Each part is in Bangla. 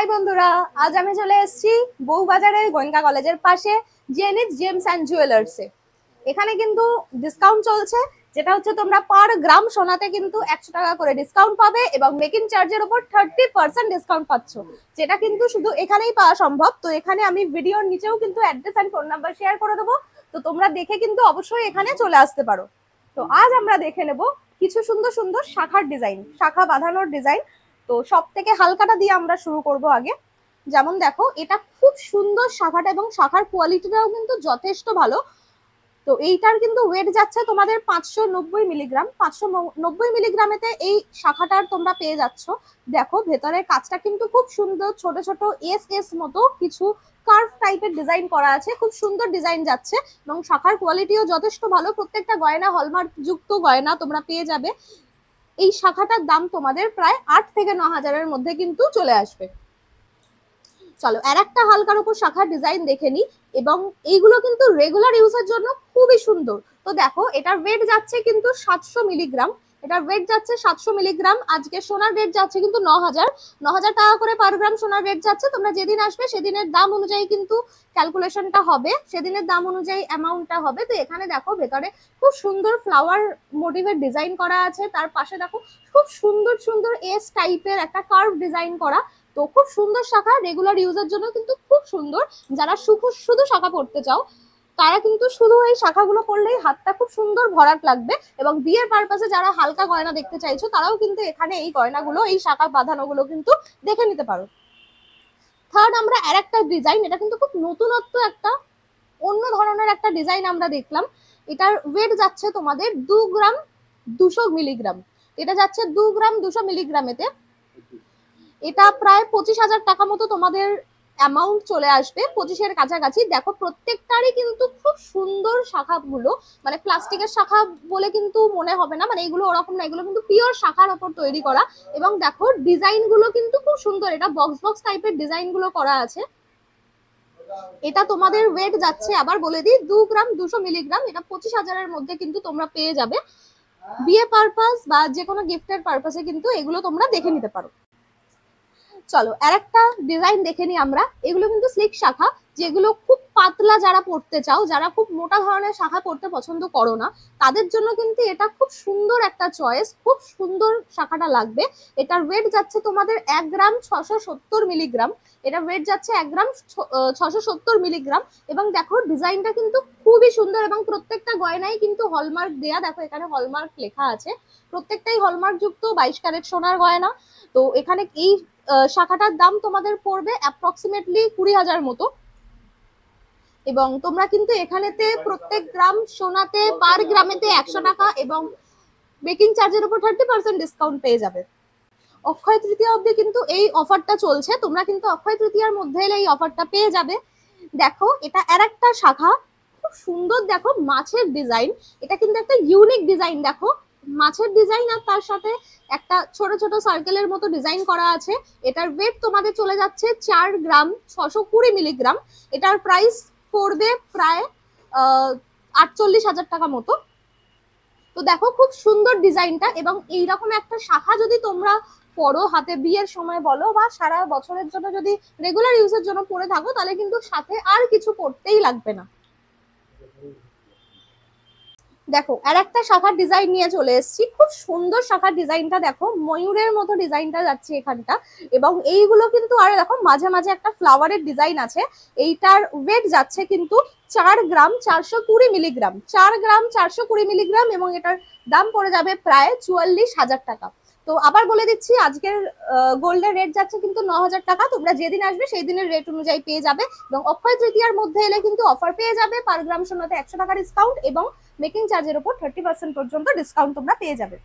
হাই বন্ধুরা, আজ আমি চলে এসেছি বউবাজারের গোয়েঙ্কা কলেজের পাশে জেনিথ জেমস অ্যান্ড জুয়েলার্সে। এখানে কিন্তু ডিসকাউন্ট চলছে, যেটা হচ্ছে তোমরা পার গ্রাম সোনাতে কিন্তু 100 টাকা করে ডিসকাউন্ট পাবে এবং মেকিং চার্জের উপর 30% ডিসকাউন্ট পাচ্ছ, যেটা কিন্তু শুধু এখানেই পাওয়া সম্ভব। তো এখানে আমি ভিডিওর নিচেও কিন্তু address and phone number share করে দেবো, তো তোমরা দেখে কিন্তু অবশ্যই এখানে চলে আসতে পারো। তো আজ আমরা দেখে নেব কিছু সুন্দর সুন্দর শাখার ডিজাইন, শাখা বাঁধানোর ডিজাইন। তো সব থেকে হালকাটা দিয়ে আমরা শুরু করব আগে। যেমন দেখো, এটা খুব সুন্দর শাখাটা এবং শাখার কোয়ালিটিটাও কিন্তু যথেষ্ট ভালো। তো এইটার কিন্তু ওয়েট যাচ্ছে তোমাদের 590 মিলিগ্রাম। 590 মিলিগ্রামেতে এই শাখাটার তোমরা পেয়ে যাচ্ছ। দেখো ভেতরের কাজটা কিন্তু খুব সুন্দর, ছোট ছোট এস এস মতো কিছু কার্ভ টাইপের ডিজাইন করা আছে, খুব সুন্দর ডিজাইন যাচ্ছে এবং শাখার কোয়ালিটিও যথেষ্ট ভালো। প্রত্যেকটা গয়না হলমার্ক যুক্ত গয়না তোমরা পেয়ে যাবে। এই শাখাটার দাম তোমাদের প্রায় 8 থেকে 9 হাজারের মধ্যে কিন্তু চলে আসবে। চলো আর একটা হালকার উপর শাখার ডিজাইন দেখে নি, এবং এইগুলো কিন্তু রেগুলার ইউজের জন্য খুবই সুন্দর। তো দেখো এটার ওয়েট যাচ্ছে কিন্তু 700 মিলিগ্রাম। এটার ওয়েট যাচ্ছে 700 মিলিগ্রাম। আজকে সোনার রেট যাচ্ছে কিন্তু 9,000 টাকা করে পার গ্রাম সোনার রেট যাচ্ছে। তোমরা যেদিন আসবে সেদিনের দাম অনুযায়ী কিন্তু ক্যালকুলেশনটা হবে, সেদিনের দাম অনুযায়ী অ্যামাউন্টটা হবে। তো এখানে দেখো ভেতরে খুব সুন্দর ফ্লাওয়ার মোটিভের ডিজাইন করা আছে, তার পাশে দেখো খুব সুন্দর সুন্দর এস টাইপের একটা কার্ভ ডিজাইন করা। তো খুব সুন্দর শাখা, রেগুলার ইউজের জন্য কিন্তু খুব সুন্দর। যারা শুধু শাখা পড়তে চাও তারা কিন্তু শুধু এই শাখাগুলো পরলেই হাতটা খুব সুন্দর ভরাট লাগবে। এবং বিয়ের পারপাসে যারা হালকা গয়না দেখতে চাইছো তারাও কিন্তু এখানে এই গয়নাগুলো, এই শাখা বাঁধানোগুলো কিন্তু দেখে নিতে পারো। থার্ড আমরা আর একটা ডিজাইন, এটা কিন্তু খুব নতুনত্ব একটা অন্য ধরনের একটা ডিজাইন আমরা দেখলাম। এটার ওয়েট যাচ্ছে তোমাদের 2 গ্রাম 200 মিলিগ্রাম। এটা যাচ্ছে 2 গ্রাম 200 মিলিগ্রামেতে। এটা প্রায় 25,000 টাকা মতো তোমাদের অ্যামাউন্ট চলে আসবে, 25-এর কাছাকাছি। দেখো প্রত্যেকটারই কিন্তু খুব সুন্দর শাখাগুলো, মানে প্লাস্টিকের শাখা বলে কিন্তু মনে হবে না, মানে এগুলো ওরকম না, এগুলো কিন্তু পিওর শাখার ওপর তৈরি করা। এবং দেখো ডিজাইন গুলো কিন্তু খুব সুন্দর, এটা বক্স বক্স টাইপের ডিজাইন গুলো করা আছে। এটা তোমাদের ওয়েট যাচ্ছে, আবার বলে দিই, 2 গ্রাম 200 মিলিগ্রাম। এটা 25,000-এর মধ্যে কিন্তু তোমরা পেয়ে যাবে। বিয়ে পারপাস বা যে কোনো গিফটের পারপাসে কিন্তু এগুলো তোমরা দেখে নিতে পারো। চলো আর একটা ডিজাইন দেখে নিই আমরা। এগুলো কিন্তু স্লিক শাখা, যেগুলো খুব পাতলা যারা পড়তে চাও, যারা খুব মোটা ধরনের শাখা পড়তে পছন্দ করো না, তাদের জন্য কিন্তু এটা খুব সুন্দর একটা চয়েস। খুব সুন্দর শাখাটা লাগবে। এটার ওয়েট যাচ্ছে তোমাদের 1 গ্রাম 670 মিলিগ্রাম। এটা ওয়েট যাচ্ছে 1 গ্রাম 670 মিলিগ্রাম। এবং দেখো ডিজাইনটা কিন্তু খুবই সুন্দর এবং প্রত্যেকটা গয়নায় কিন্তু হলমার্ক দেয়া। দেখো এখানে হলমার্ক লেখা আছে, প্রত্যেকটাই হলমার্ক যুক্ত 22 ক্যারেট সোনার গয়না। তো এখানে এই শাখাটার দাম তোমাদের পড়বে অ্যাপ্রক্সিমেটলি 20,000 মতো। এবং তোমরা কিন্তু এখানেতে প্রত্যেক গ্রাম সোনাতে পার গ্রামেতে 100 টাকা এবং মেকিং চার্জের উপর 30% ডিসকাউন্ট পেয়ে যাবে। অক্ষয় তৃতীয়া অবধি কিন্তু এই অফারটা চলছে, তোমরা কিন্তু অক্ষয় তৃতীয়ার মধ্যে এলে এই অফারটা পেয়ে যাবে। দেখো এটা আর একটা শাখা, খুব সুন্দর। দেখো মাছের ডিজাইন, এটা কিন্তু একটা ইউনিক ডিজাইন। দেখো মাছের ডিজাইন আর তার সাথে একটা ছোট ছোট সার্কেলের মতো ডিজাইন করা আছে। এটার ওয়েট তোমাদের চলে যাচ্ছে 4 গ্রাম 620 মিলিগ্রাম। এটার প্রাইস পড়বে প্রায় 48,000 টাকা মতো। তো দেখো খুব সুন্দর ডিজাইনটা। এবং এইরকম একটা শাখা যদি তোমরা পরো হাতে বিয়ের সময় বলো বা সারা বছরের জন্য যদি রেগুলার ইউজের জন্য পরে থাকো, তাহলে কিন্তু সাথে আর কিছু পরতেই লাগবে না। দেখো আর একটা শাখার ডিজাইন নিয়ে চলে এসেছি, খুব সুন্দর শাখার ডিজাইনটা। দেখো ময়ূরের মতো ডিজাইনটা যাচ্ছে এখানটা। এবং এইগুলো কিন্তু আরে দেখো মাঝে মাঝে একটা ফ্লাওয়ারের ডিজাইন আছে। এইটার ওয়েট যাচ্ছে কিন্তু 4 গ্রাম 420 মিলিগ্রাম। 4 গ্রাম 420 মিলিগ্রাম এবং এটার দাম পড়ে যাবে প্রায় 44,000 টাকা। তো আবার বলে দিচ্ছি, আজকের গোল্ডের রেট যাচ্ছে কিন্তু 9,000 টাকা। তোমরা যেদিন আসবে সেই দিনের রেট অনুযায়ী পেয়ে যাবে। এবং অক্ষয় তৃতীয়ার মধ্যে এলে কিন্তু অফার পেয়ে যাবে, পার গ্রাম সোনাতে 100 টাকা ডিসকাউন্ট এবং মেকিং চার্জের উপর 30% পর্যন্ত ডিসকাউন্ট তোমরা পেয়ে যাবে।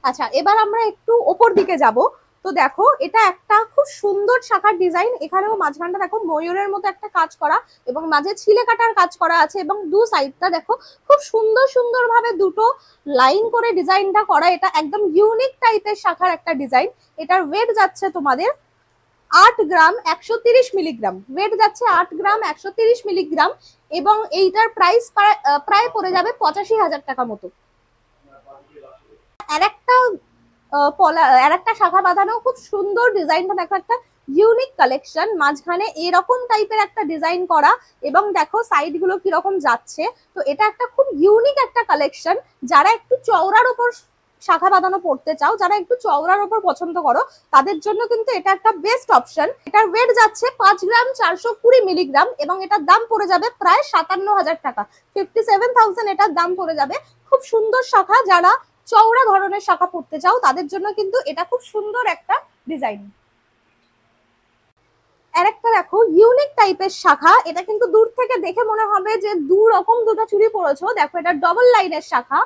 আচ্ছা এবার আমরা একটু ওপর দিকে যাব। তো দেখো এটা একটা খুব সুন্দর শাখার ডিজাইন। এখানেও মাঝখানটা দেখো ময়ূরের মতো একটা কাজ করা এবং মাঝে ছিলে কাটার কাজ করা আছে। এবং দু সাইডটা দেখো খুব সুন্দর সুন্দর ভাবে দুটো লাইন করে ডিজাইনটা করা। এটা একদম ইউনিক টাইপের শাখার একটা ডিজাইন। এটার ওয়েট যাচ্ছে তোমাদের 8 গ্রাম 130 মিলিগ্রাম। ওয়েট যাচ্ছে 8 গ্রাম 130 মিলিগ্রাম। এবং এইটার প্রাইস প্রায় পড়ে যাবে 85,000 টাকা মতো। আর একটা আর একটা শাখা বাঁধানো, খুব সুন্দর ডিজাইনটা দেখো, একটা ইউনিক কালেকশন, মাঝখানে এরকম টাইপের একটা ডিজাইন করা এবং দেখো সাইড গুলো কিরকম যাচ্ছে। তো এটা একটা খুব ইউনিক একটা কালেকশন। যারা একটু চওড়ার উপর শাখা বাঁধানো পড়তে চাও, যারা একটু চওড়ার উপর পছন্দ করো, তাদের জন্য কিন্তু এটা একটা বেস্ট অপশন। এটার ওয়েট যাচ্ছে 5 গ্রাম 420 মিলিগ্রাম এবং এটার দাম পড়ে যাবে প্রায় 57,000 টাকা, 57,000 এটার দাম পড়ে যাবে। খুব সুন্দর শাখা, যারা চওড়া ধরনের শাখা পড়তে চাও তাদের জন্য কিন্তু এটা খুব সুন্দর একটা ডিজাইন। আর একটা দেখো ইউনিক টাইপের শাখা, এটা কিন্তু দূর থেকে দেখে মনে হবে যে দু রকম দুটো চুড়ি পরেছো। দেখো এটা ডবল লাইনের শাখা,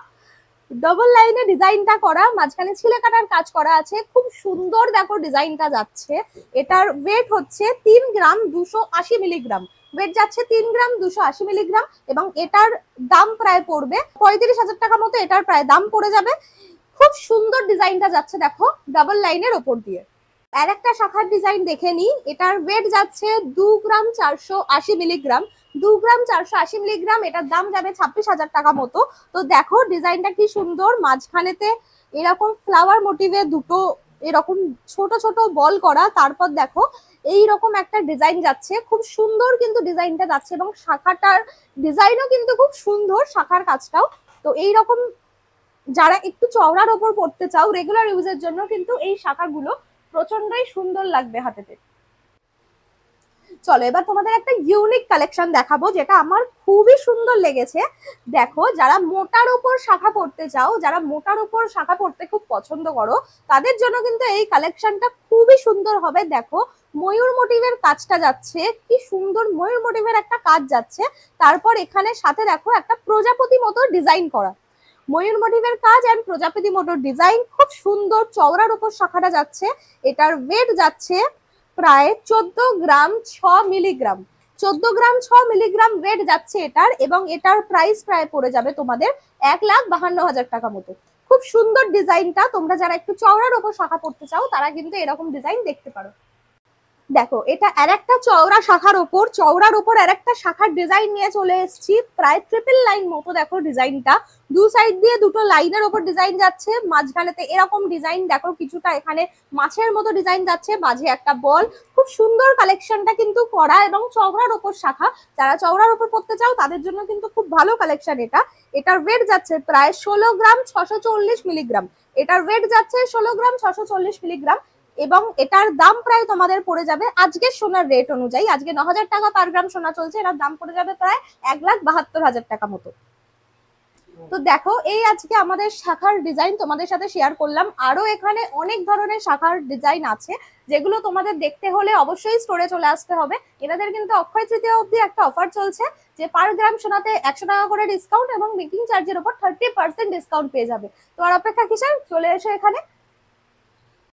ডবল লাইনে ডিজাইনটা করা, মাঝখানে ছিলে কাটার কাজ করা আছে, খুব সুন্দর দেখো ডিজাইনটা যাচ্ছে। এটার ওয়েট হচ্ছে 3 গ্রাম 280 মিলিগ্রাম, ওয়েট যাচ্ছে 3 গ্রাম 280 মিলিগ্রাম এবং এটার দাম প্রায় পড়বে 35,000 টাকা মতো, এটার প্রায় দাম পড়ে যাবে। খুব সুন্দর ডিজাইনটা যাচ্ছে দেখো ডাবল লাইনের ওপর দিয়ে। আর একটা শাখার ডিজাইন দেখে নি, এটার ওয়েট যাচ্ছে 2 গ্রাম 480 মিলিগ্রাম, 2 গ্রাম 480 মিলিগ্রাম, এটার দাম যাবে 26,000 টাকা মতো। তো দেখো ডিজাইনটা কি সুন্দর, মাঝখানেতে এরকম ফ্লাওয়ার মোটিভে দুটো এরকম ছোট ছোট বল করা, তারপর দেখো এইরকম একটা ডিজাইন যাচ্ছে, খুব সুন্দর কিন্তু ডিজাইনটা যাচ্ছে এবং শাখাটার ডিজাইনও কিন্তু খুব সুন্দর, শাখার কাজটাও। তো এইরকম যারা একটু চওড়ার ওপর পড়তে চাও রেগুলার ইউজের জন্য, কিন্তু এই শাখাগুলো প্রচন্ডই সুন্দর লাগবে হাতেতে। চলো এবার তোমাদের একটা ইউনিক কালেকশন দেখাবো, যেটা আমার খুবই সুন্দর লেগেছে। দেখো যারা মোটার উপর শাখা পড়তে চাও, যারা মোটার উপর শাখা পড়তে খুব পছন্দ করো, তাদের জন্য কিন্তু এই কালেকশনটা খুবই সুন্দর হবে। দেখো ময়ূর মোটিভের কাজটা যাচ্ছে, কি সুন্দর ময়ূর মোটিভের একটা কাজ যাচ্ছে, তারপর এখানে সাথে দেখো একটা প্রজাপতি মতো ডিজাইন করা, ময়ূর মোটিভের কাজ এন্ড প্রজাপতি মোটর ডিজাইন, খুব সুন্দর চওড়ার উপর শাখাটা যাচ্ছে। এটার ওয়েট যাচ্ছে প্রায় 14 গ্রাম 6 মিলিগ্রাম, 14 গ্রাম 6 মিলিগ্রাম ওয়েট যাচ্ছে এটার এবং এটার প্রাইস প্রায় পড়ে যাবে তোমাদের 1,52,000 টাকা মতো। খুব সুন্দর ডিজাইনটা, তোমরা যারা একটু চওড়ার উপর শাখা পড়তে চাও তারা কিন্তু এরকম ডিজাইন দেখতে পারো। দেখো এটা আরেকটা চওড়া শাখার ওপর, চওড়ার ওপর আরেকটা শাখার ডিজাইন নিয়ে চলে এসেছি, প্রায় ট্রিপল লাইন মতো দেখো ডিজাইনটা, দু সাইড দিয়ে দুটো লাইনের ওপর ডিজাইন যাচ্ছে, মাঝখানেতে এরকম ডিজাইন দেখো কিছুটা এখানে মাছের মতো ডিজাইন যাচ্ছে, মাঝে একটা বল, খুব সুন্দর কালেকশনটা কিন্তু করা এবং চওড়ার ওপর শাখা, যারা চওড়ার ওপর পড়তে চাও তাদের জন্য কিন্তু খুব ভালো কালেকশন এটা। এটার ওয়েট যাচ্ছে প্রায় 16 গ্রাম 640 মিলিগ্রাম, এটার ওয়েট যাচ্ছে 16 গ্রাম 640 মিলিগ্রাম এবং এটার দাম প্রায় তোমাদের পড়ে যাবে আজকের সোনার রেট অনুযায়ী, আজকে 9,000 টাকা পার গ্রাম সোনা চলছে, এটার দাম পড়ে যাবে প্রায় 1,72,000 টাকা মতো। তো দেখো এই আজকে আমাদের শাখার ডিজাইন তোমাদের সাথে শেয়ার করলাম, আরো এখানে অনেক ধরনের শাখার ডিজাইন আছে যেগুলো তোমাদের দেখতে হলে অবশ্যই স্টোরে চলে আসতে হবে। এনাদের কিন্তু অক্ষয় তৃতীয়া অবধি একটা অফার চলছে যে পার গ্রাম সোনাতে 100 টাকা করে ডিসকাউন্ট এবং মেকিং চার্জের উপর 30% ডিসকাউন্ট পেয়ে যাবে। তো আর অপেক্ষা কিসের, চলে এসো এখানে।